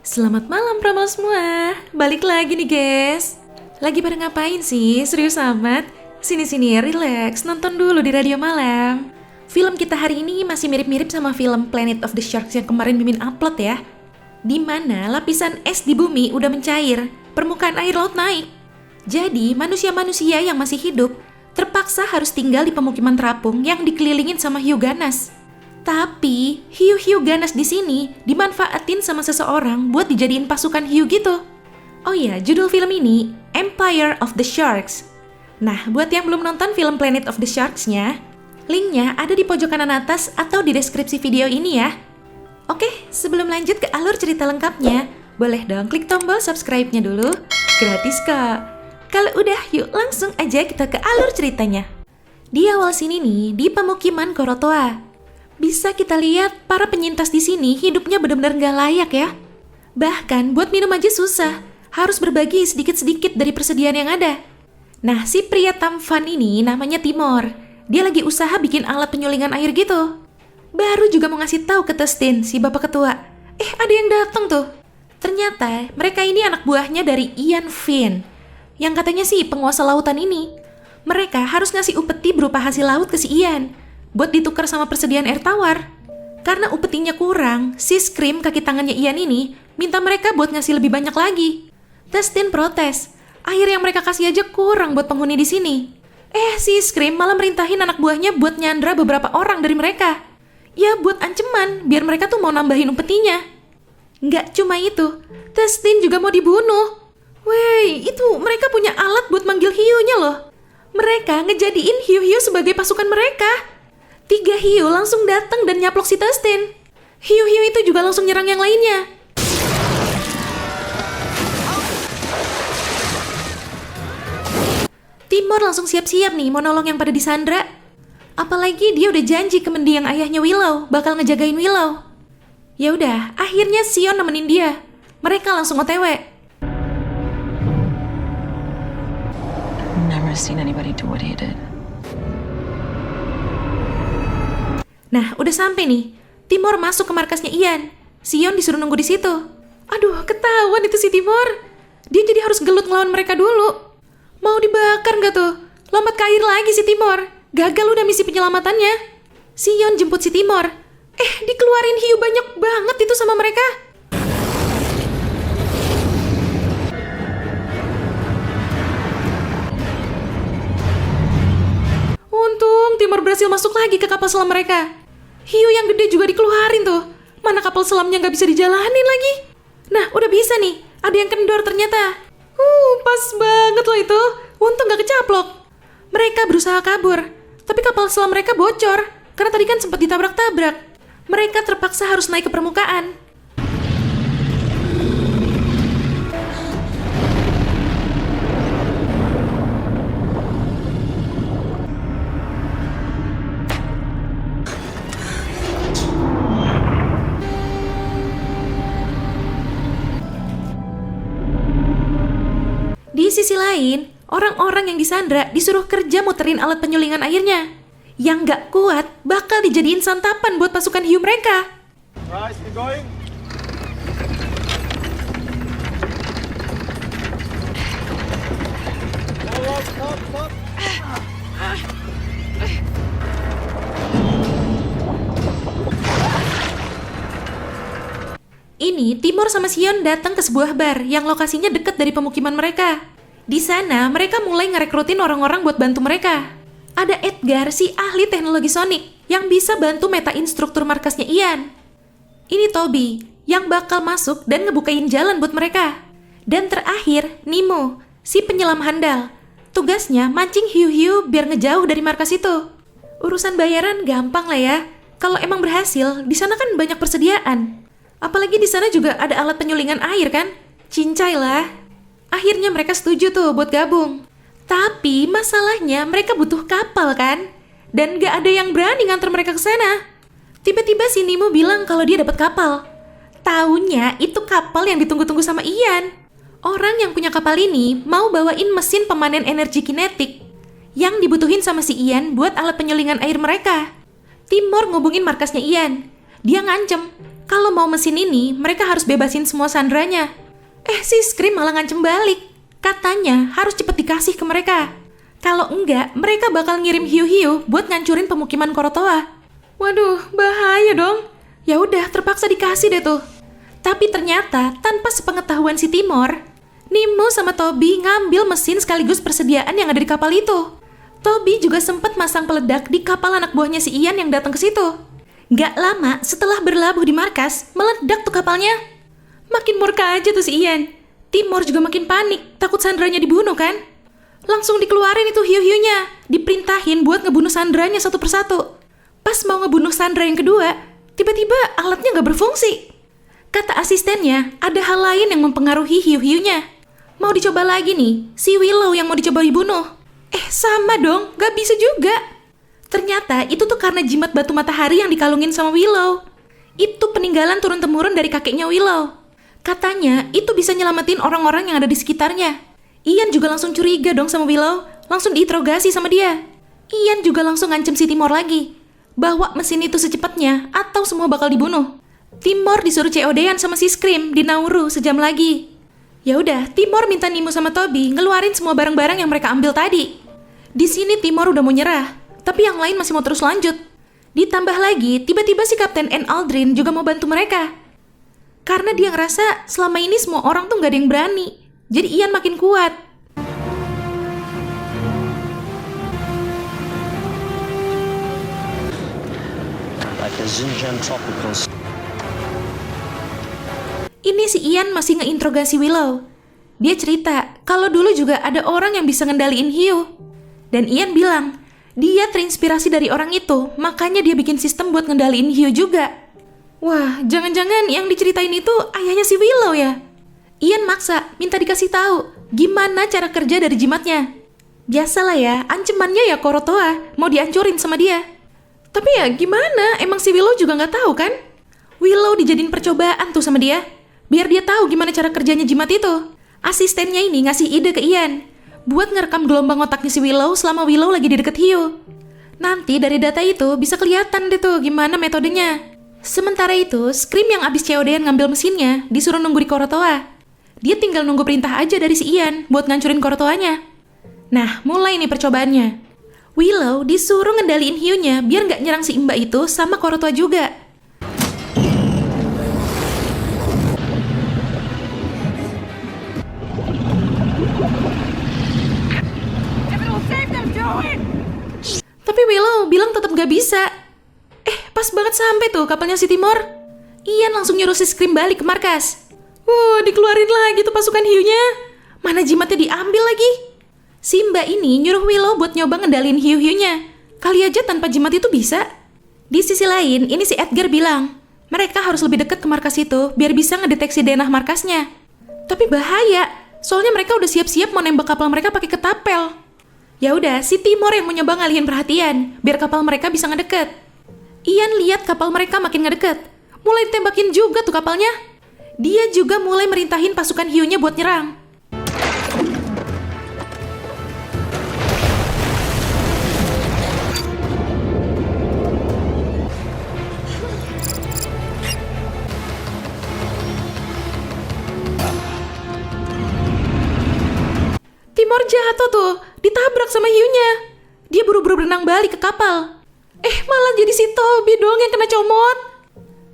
Selamat malam promo semua. Balik lagi nih guys. Lagi pada ngapain sih? Serius amat? Sini-sini relax, nonton dulu di radio malam. Film kita hari ini masih mirip-mirip sama film Planet of the Sharks yang kemarin Mimin upload ya. Dimana lapisan es di bumi udah mencair, permukaan air laut naik. Jadi manusia-manusia yang masih hidup terpaksa harus tinggal di pemukiman terapung yang dikelilingin sama hiu ganas. Tapi hiu-hiu ganas di sini dimanfaatin sama seseorang buat dijadiin pasukan hiu gitu. Oh iya, judul film ini Empire of the Sharks. Nah, buat yang belum nonton film Planet of the Sharks-nya, linknya ada di pojok kanan atas atau di deskripsi video ini ya. Oke, sebelum lanjut ke alur cerita lengkapnya, boleh dong klik tombol subscribe-nya dulu. Gratis kok. Kalau udah, yuk langsung aja kita ke alur ceritanya. Di awal sini nih, di pemukiman Korotoa, bisa kita lihat para penyintas di sini hidupnya benar-benar nggak layak ya. Bahkan buat minum aja susah, harus berbagi sedikit-sedikit dari persediaan yang ada. Nah, si pria tampan ini namanya Timor. Dia lagi usaha bikin alat penyulingan air gitu. Baru juga mau ngasih tahu ke Dustin, si bapak ketua. Ada yang datang tuh. Ternyata mereka ini anak buahnya dari Ian Finn, yang katanya sih penguasa lautan ini. Mereka harus ngasih upeti berupa hasil laut ke si Ian buat ditukar sama persediaan air tawar. Karena upetinya kurang, si Scream kaki tangannya Ian ini minta mereka buat ngasih lebih banyak lagi. Dustin protes, air yang mereka kasih aja kurang buat penghuni di sini. Si Scream malah merintahin anak buahnya buat nyandra beberapa orang dari mereka. Ya buat anceman, biar mereka tuh mau nambahin upetinya. Nggak cuma itu, Dustin juga mau dibunuh. Wey, itu mereka punya alat buat manggil hiunya loh. Mereka ngejadiin hiu-hiu sebagai pasukan mereka. 3 hiu langsung datang dan nyaplok si Dustin. Hiu-hiu itu juga langsung nyerang yang lainnya. Timor langsung siap-siap nih mau nolong yang pada disandra. Apalagi dia udah janji ke mendiang ayahnya Willow bakal ngejagain Willow. Ya udah, akhirnya Sion nemenin dia. Mereka langsung OTW. Never seen anybody do what he did. Nah, udah sampai nih. Timor masuk ke markasnya Ian. Sion disuruh nunggu di situ. Aduh, ketahuan itu si Timor. Dia jadi harus gelut ngelawan mereka dulu. Mau dibakar nggak tuh? Lompat ke air lagi si Timor. Gagal udah misi penyelamatannya. Sion jemput si Timor. Dikeluarin hiu banyak banget itu sama mereka. Untung Timor berhasil masuk lagi ke kapal selam mereka. Hiu yang gede juga dikeluarin tuh. Mana kapal selamnya nggak bisa dijalanin lagi. Nah, udah bisa nih. Ada yang kendor ternyata. Pas banget loh itu. Untung nggak kecaplok. Mereka berusaha kabur, tapi kapal selam mereka bocor. Karena tadi kan sempat ditabrak-tabrak. Mereka terpaksa harus naik ke permukaan. Di sisi lain, orang-orang yang disandra disuruh kerja muterin alat penyulingan airnya. Yang nggak kuat bakal dijadiin santapan buat pasukan hiu mereka. Right, keep going. Stop. Ini Timor sama Sion datang ke sebuah bar yang lokasinya dekat dari pemukiman mereka. Di sana mereka mulai ngerekrutin orang-orang buat bantu mereka. Ada Edgar, si ahli teknologi sonik yang bisa bantu metain struktur markasnya Ian. Ini Toby yang bakal masuk dan ngebukain jalan buat mereka. Dan terakhir Nemo, si penyelam handal. Tugasnya mancing hiu-hiu biar ngejauh dari markas itu. Urusan bayaran gampang lah ya. Kalau emang berhasil, di sana kan banyak persediaan. Apalagi di sana juga ada alat penyulingan air kan? Cincai lah. Akhirnya mereka setuju tuh buat gabung. Tapi masalahnya mereka butuh kapal kan? Dan gak ada yang berani nganter mereka ke sana. Tiba-tiba si Nemo bilang kalau dia dapat kapal. Taunya itu kapal yang ditunggu-tunggu sama Ian. Orang yang punya kapal ini mau bawain mesin pemanen energi kinetik yang dibutuhin sama si Ian buat alat penyulingan air mereka. Timor ngubungin markasnya Ian. Dia ngancem, Kalau mau mesin ini, mereka harus bebasin semua sandranya. Si Scream malah ngancem balik. Katanya harus cepet dikasih ke mereka. Kalau enggak, mereka bakal ngirim hiu-hiu buat ngancurin pemukiman Korotoa. Waduh, bahaya dong. Ya udah, terpaksa dikasih deh tuh. Tapi ternyata tanpa sepengetahuan si Timor, Nemo sama Toby ngambil mesin sekaligus persediaan yang ada di kapal itu. Toby juga sempat masang peledak di kapal anak buahnya si Ian yang datang ke situ. Gak lama setelah berlabuh di markas, meledak tuh kapalnya. Makin murka aja tuh si Ian. Timor juga makin panik, takut sandranya dibunuh kan. Langsung dikeluarin itu hiu-hiunya, diperintahin buat ngebunuh sandranya satu persatu. Pas mau ngebunuh sandra yang kedua, tiba-tiba alatnya gak berfungsi. Kata asistennya, ada hal lain yang mempengaruhi hiu-hiunya. Mau dicoba lagi nih, si Willow yang mau dicoba dibunuh. Sama dong, gak bisa juga. Ternyata itu tuh karena jimat batu matahari yang dikalungin sama Willow. Itu peninggalan turun-temurun dari kakeknya Willow. Katanya itu bisa nyelamatin orang-orang yang ada di sekitarnya. Ian juga langsung curiga dong sama Willow, langsung diinterogasi sama dia. Ian juga langsung ngancem si Timor lagi, bawa mesin itu secepatnya atau semua bakal dibunuh. Timor disuruh COD-an sama si Scream di Nauru sejam lagi. Ya udah, Timor minta Nemo sama Toby ngeluarin semua barang-barang yang mereka ambil tadi. Di sini Timor udah mau nyerah, tapi yang lain masih mau terus lanjut. Ditambah lagi, tiba-tiba si Kapten N. Aldrin juga mau bantu mereka. Karena dia ngerasa selama ini semua orang tuh gak ada yang berani. Jadi Ian makin kuat. Like a Xinjiang tropical. Ini si Ian masih ngeinterogasi Willow. Dia cerita kalau dulu juga ada orang yang bisa ngendaliin hiu. Dan Ian bilang, dia terinspirasi dari orang itu, makanya dia bikin sistem buat ngendaliin hiu juga. Wah, jangan-jangan yang diceritain itu ayahnya si Willow ya? Ian maksa, minta dikasih tahu gimana cara kerja dari jimatnya. Biasalah ya, ancemannya ya Korotoa, mau dihancurin sama dia. Tapi ya gimana, emang si Willow juga nggak tahu kan? Willow dijadiin percobaan tuh sama dia, biar dia tahu gimana cara kerjanya jimat itu. Asistennya ini ngasih ide ke Ian buat ngerekam gelombang otaknya si Willow selama Willow lagi di deket hiu. Nanti dari data itu bisa kelihatan deh tuh gimana metodenya. Sementara itu, Scream yang abis COD-an ngambil mesinnya disuruh nunggu di Korotoa. Dia tinggal nunggu perintah aja dari si Ian buat ngancurin Korotoanya. Nah, mulai nih percobaannya. Willow disuruh ngendaliin hiunya biar nggak nyerang si Mbak itu sama Korotoa juga. Tapi Willow bilang tetap gak bisa. Pas banget sampai tuh kapalnya si Timor. Ian langsung nyuruh si Scream balik ke markas. Dikeluarin lagi tuh pasukan hiunya. Mana jimatnya diambil lagi. Si Mbak ini nyuruh Willow buat nyoba ngendalin hiu-hiunya. Kali aja tanpa jimat itu bisa. Di sisi lain, ini si Edgar bilang, mereka harus lebih dekat ke markas itu biar bisa ngedeteksi denah markasnya. Tapi bahaya, soalnya mereka udah siap-siap mau nembak kapal mereka pakai ketapel. Ya udah, si Timor yang mau nyoba ngalihin perhatian biar kapal mereka bisa ngedeket. Ian lihat kapal mereka makin ngedeket, mulai ditembakin juga tuh kapalnya. Dia juga mulai merintahin pasukan hiunya buat nyerang. Timor jatuh tuh, ditabrak sama hiunya. Dia buru-buru berenang balik ke kapal. Malah jadi si Toby dong yang kena comot.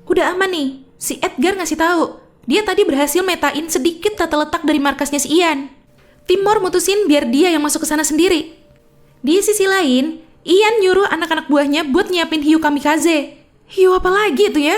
Udah aman nih, si Edgar ngasih tahu. Dia tadi berhasil metain sedikit tata letak dari markasnya si Ian. Timor mutusin biar dia yang masuk ke sana sendiri. Di sisi lain, Ian nyuruh anak-anak buahnya buat nyiapin hiu kamikaze. Hiu apa lagi itu ya?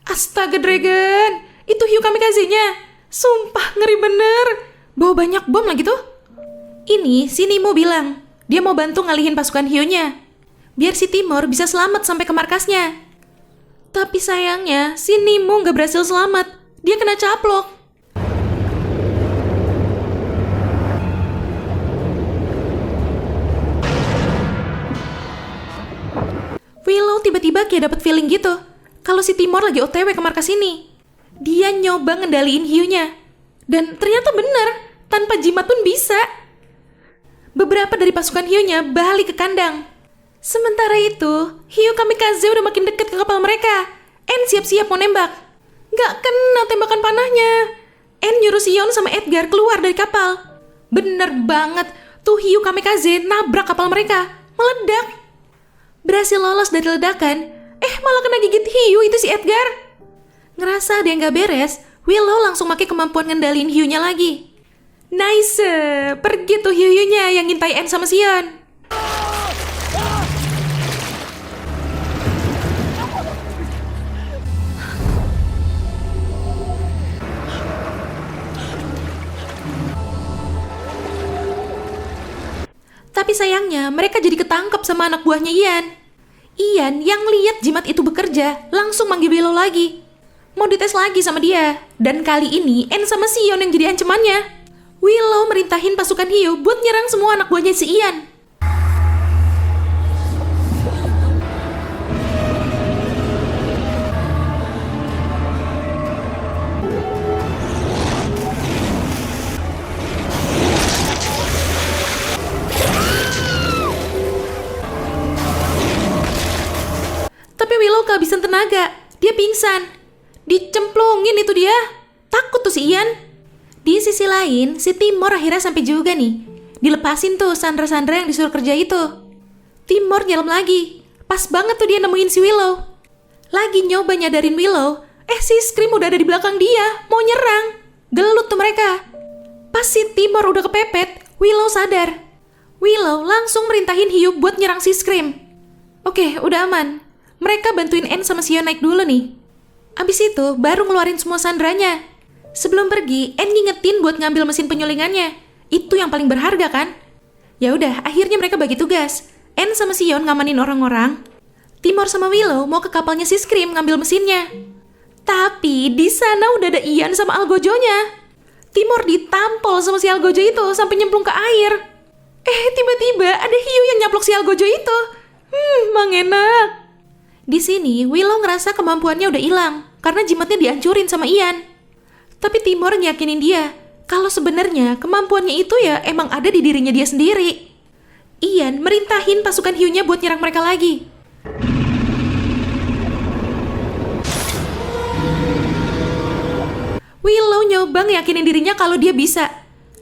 Astaga Dragon, itu hiu kamikaze-nya. Sumpah ngeri bener. Bawa banyak bom lagi tuh. Ini si Nemo bilang, dia mau bantu ngalihin pasukan hiunya biar si Timor bisa selamat sampai ke markasnya. Tapi sayangnya, si Nemo nggak berhasil selamat. Dia kena caplok. Willow tiba-tiba kayak dapet feeling gitu kalau si Timor lagi OTW ke markas ini. Dia nyoba ngendaliin hiunya. Dan ternyata bener, tanpa jimat pun bisa. Beberapa dari pasukan hiunya balik ke kandang. Sementara itu, hiu kamikaze udah makin dekat ke kapal mereka. En siap-siap mau nembak. Nggak kena tembakan panahnya. En nyuruh Sion sama Edgar keluar dari kapal. Bener banget, tuh hiu kamikaze nabrak kapal mereka, meledak. Berhasil lolos dari ledakan, malah kena gigit hiu itu si Edgar. Ngerasa ada yang gak beres, Willow langsung pakai kemampuan ngendalin hiunya lagi. Nice, pergi tuh hiu-hiunya yang ngintai En sama Sion. Tapi sayangnya mereka jadi ketangkep sama anak buahnya Ian. Ian yang lihat jimat itu bekerja langsung manggil Willow lagi. Mau dites lagi sama dia. Dan kali ini En sama Sion yang jadi ancamannya. Willow merintahin pasukan hiu buat nyerang semua anak buahnya si Ian. Tapi Willow kehabisan tenaga. Dia pingsan. Dicemplungin itu dia. Takut tuh si Ian. Di sisi lain, si Timor akhirnya sampai juga nih. Dilepasin tuh Sandra-Sandra yang disuruh kerja itu. Timor nyelam lagi. Pas banget tuh dia nemuin si Willow. Lagi nyoba nyadarin Willow, si Scream udah ada di belakang dia, mau nyerang. Gelut tuh mereka. Pas si Timor udah kepepet, Willow sadar. Willow langsung merintahin hiu buat nyerang si Scream. Oke, udah aman. Mereka bantuin En sama Sion naik dulu nih. Abis itu baru ngeluarin semua sandranya. Sebelum pergi, En ngingetin buat ngambil mesin penyulingannya. Itu yang paling berharga kan? Ya udah, akhirnya mereka bagi tugas. En sama Sion ngamanin orang-orang. Timor sama Willow mau ke kapalnya si Scream ngambil mesinnya. Tapi di sana udah ada Ian sama Algojonya. Timor ditampol sama si Algojo itu sampai nyemplung ke air. Tiba-tiba ada hiu yang nyaplok si Algojo itu. Mang enak. Di sini, Willow ngerasa kemampuannya udah hilang karena jimatnya dihancurin sama Ian. Tapi Timor ngiyakinin dia kalau sebenarnya kemampuannya itu ya emang ada di dirinya dia sendiri. Ian merintahin pasukan hiunya buat nyerang mereka lagi. Willow nyoba ngiyakinin dirinya kalau dia bisa.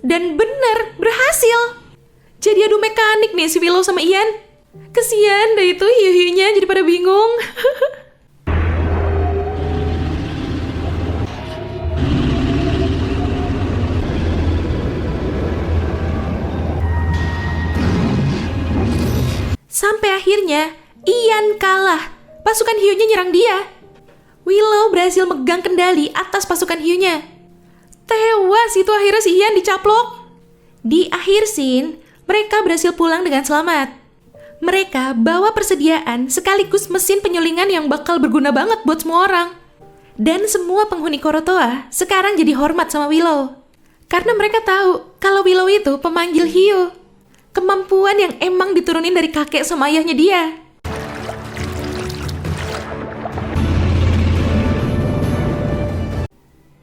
Dan bener, berhasil. Jadi adu mekanik nih si Willow sama Ian. Kesian deh itu hiu-hiunya jadi pada bingung. Sampai akhirnya Ian kalah. Pasukan hiunya nyerang dia. Willow berhasil megang kendali atas pasukan hiunya. Tewas itu akhirnya si Ian dicaplok. Di akhir scene, mereka berhasil pulang dengan selamat. Mereka bawa persediaan sekaligus mesin penyulingan yang bakal berguna banget buat semua orang. Dan semua penghuni Korotoa sekarang jadi hormat sama Willow. Karena mereka tahu kalau Willow itu pemanggil hiu. Kemampuan yang emang diturunin dari kakek sama ayahnya dia.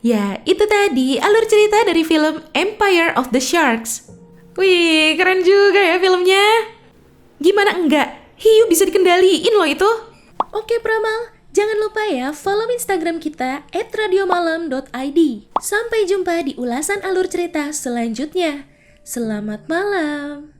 Ya, itu tadi alur cerita dari film Empire of the Sharks. Wih, keren juga ya filmnya. Gimana enggak? Hiu bisa dikendaliin loh itu. Oke Pramal, jangan lupa ya follow Instagram kita @radiomalam.id. Sampai jumpa di ulasan alur cerita selanjutnya. Selamat malam.